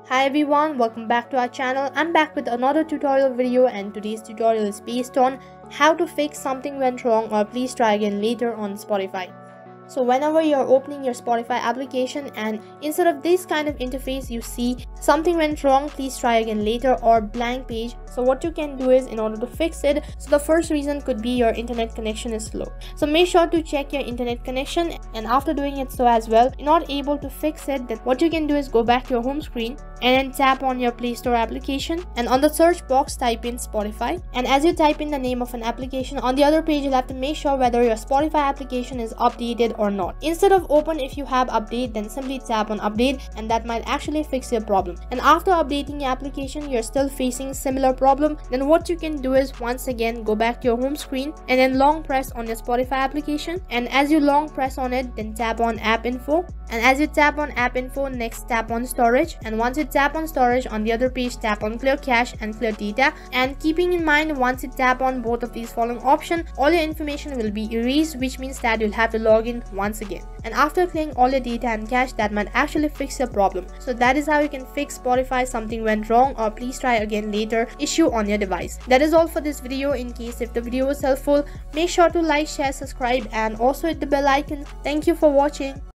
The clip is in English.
Hi everyone, welcome back to our channel. I'm back with another tutorial video, and today's tutorial is based on how to fix something went wrong or please try again later on Spotify. So whenever you're opening your Spotify application and instead of this kind of interface you see something went wrong, please try again later, or blank page. So what you can do is, in order to fix it, so the first reason could be your internet connection is slow. So make sure to check your internet connection, and after doing it so as well, you're not able to fix it, then what you can do is go back to your home screen and then tap on your Play Store application, and on the search box type in Spotify, and as you type in the name of an application on the other page, you'll have to make sure whether your Spotify application is updated or not. Instead of open, if you have update, then simply tap on update, and that might actually fix your problem. And after updating your application, you're still facing similar problem, then what you can do is once again go back to your home screen and then long press on your Spotify application, and as you long press on it, then tap on app info, and as you tap on app info, next tap on storage, and once you tap on storage, on the other page tap on clear cache and clear data. And keeping in mind, once you tap on both of these following options, all your information will be erased, which means that you'll have to log in once again. And after clearing all your data and cache, that might actually fix your problem. So that is how you can fix Spotify something went wrong or please try again later issue on your device. That is all for this video. In case if the video was helpful, make sure to like, share, subscribe, and also hit the bell icon. Thank you for watching.